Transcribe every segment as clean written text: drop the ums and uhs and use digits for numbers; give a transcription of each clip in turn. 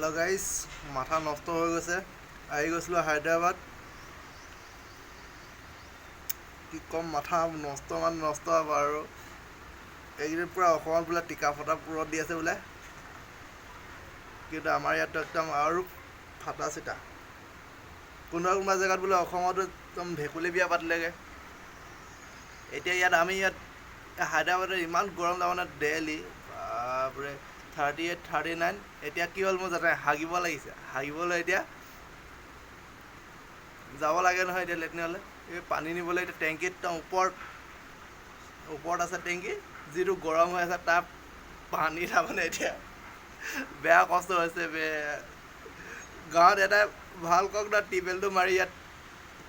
hello guys माथा नष्ट हो गए आई गई हायद्राबाद कि कम माथा नष्ट मान नष्ट और এইকেইদিন पूरा बोले टीका फटा पूरा दी आसे बोले कि एकदम और फाटा चिटा कोनोबा जगह बोले एकदम भेकुली बिया पातिलेगे हायद्राबाद इमान गरम तार डेली बापरे 38 39 এতিয়া কি হল মই জানে হাগিব লাগিছে হাগিবলৈ এতিয়া যাব লাগে নহয় এতিয়া লেট্ৰিনলে এই পানী নিবলৈ এতিয়া টেংকিত ওপৰত আছে টেংকি যিটো গৰম হৈ আছে তাৰ পানী তাৰমানে এতিয়া বেয়া কষ্ট হৈছে গাঁৱত এটা ভাল কক না টিউবৱেলটো মাৰি ইয়াত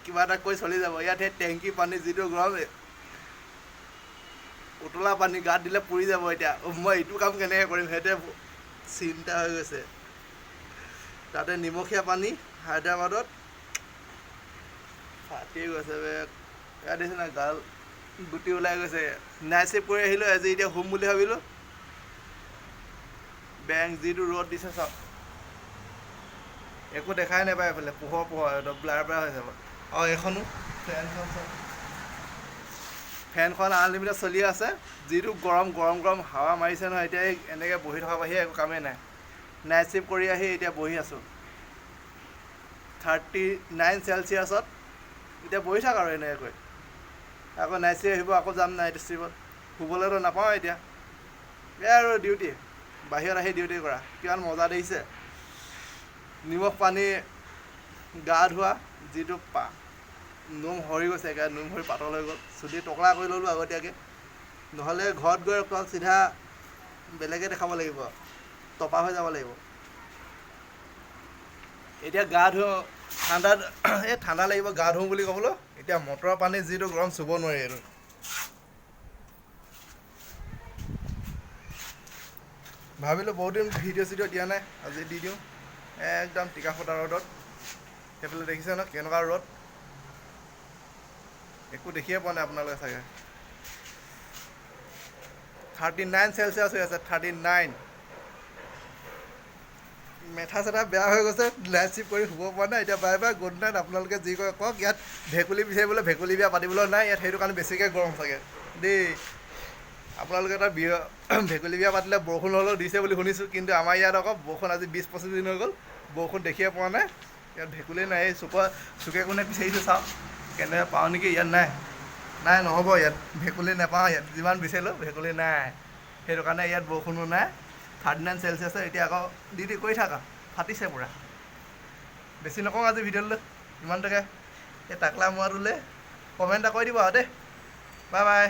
কিবা এটা কৈ চলি যাব ইয়াত সেই টেংকি পানী যিটো গৰম উতলা পানী গাত দিলে পুৰি যাব এতিয়া মই এইটো কাম কেনেকৈ কৰিম সেইটোৱে চিন্তা হৈ গৈছে তাতে নিমখীয়া পানী হায়দ্ৰাবাদত ফাটি গৈছে ইয়াত দেখিছে না গাল গুটি ওলাই গৈছে নাইট চিফ্ট কৰি আহিলোঁ আজি এতিয়া শুম বুলি ভাবিলোঁ বেংক যিটো ৰ'দ দিছে চাওক একো দেখাই নাপায় এইফালে পোহৰ ব্লাৰ হৈ যাব আৰু এইখনো ফেনখন আনলিমিটেড চলি আছে যিটো গৰম গৰম গৰম হাৱা মাৰিছে নহয় এতিয়া এনেকৈ বহি থকা বাহিৰে একো কামেই নাই নাইট চিফ্ট কৰি আহি এতিয়া বহি আছোঁ 39 চেলচিয়াছত এতিয়া বহি থাক আৰু এনেকৈ আকৌ নাইট চিফ্ট আহিব আকৌ যাম নাইট চিফ্টত শুবলৈতো নাপাওঁ এতিয়া এই আৰু ডিউটি বাহিৰত আহি ডিউটি কৰা কিমান মজা দেখিছে নিমখ পানী গা ধোৱা যিটো নোম সৰি গৈছে একেবাৰে নোম সৰি পাতল হৈ গ'ল চুলি টকলা কৰি ল'লোঁ আগতীয়াকৈ নহ'লে ঘৰত গৈ চিধা বেলেগে দেখাব লাগিব টপা হৈ যাব লাগিব এতিয়া গা ধুওঁ ঠাণ্ডা লাগিব গা ধুওঁ বুলি ক'বলৈ এতিয়া মটৰৰ পানী যিটো গৰম চুব নোৱাৰি এইটো ভাবিলোঁ বহুত দিন ভিডিঅ' চিডিঅ' দিয়া নাই আজি দি দিওঁ একদম টিকা ফটা ৰ'দত সেইফালে দেখিছে ন কেনেকুৱা ৰ'দ একো দেখিয়ে পোৱা নাই আপোনালোকে চাগে 39 চেলচিয়াছ হৈ আছে 39 মেথা চেথা বেয়া হৈ গৈছে নাইট চিফ্ট কৰি শুব পৰা নাই এতিয়া বাই বাই গুড নাইট আপোনালোকে যি কয় কওক ইয়াত ভেকুলী বিচাৰিবলৈ ভেকুলী বিয়া পাতিবলৈ নাই ইয়াত সেইটো কাৰণে বেছিকৈ গৰম চাগে দেই আপোনালোকে এটা ভেকুলী বিয়া পাতিলে বৰষুণ হ'লেও দিছে বুলি শুনিছোঁ কিন্তু আমাৰ ইয়াত আকৌ বৰষুণ আজি 20-25 দিন হৈ গ'ল বৰষুণ দেখিয়ে পোৱা নাই ইয়াত ভেকুলী নাই এই চুকে কোণে বিচাৰিছোঁ চাওক কেনেকৈ পাওঁ নেকি ইয়াত নাই নহ'ব ইয়াত ভেকুলী নাপাওঁ ইয়াত যিমান বিচাৰিলোঁ ভেকুলী নাই সেইটো কাৰণে ইয়াত বৰষুণো নাই 39 চেলচিয়াছ এতিয়া আকৌ দি কৰি থাকা ফাটিছে পূৰা বেছি নকওঁ আজি ভিডিঅ'লৈ ইমানটোকে এই টাকলা মোৱাটোলৈ কমেণ্ট এটা কৰি দিব আৰু দেই বাই বাই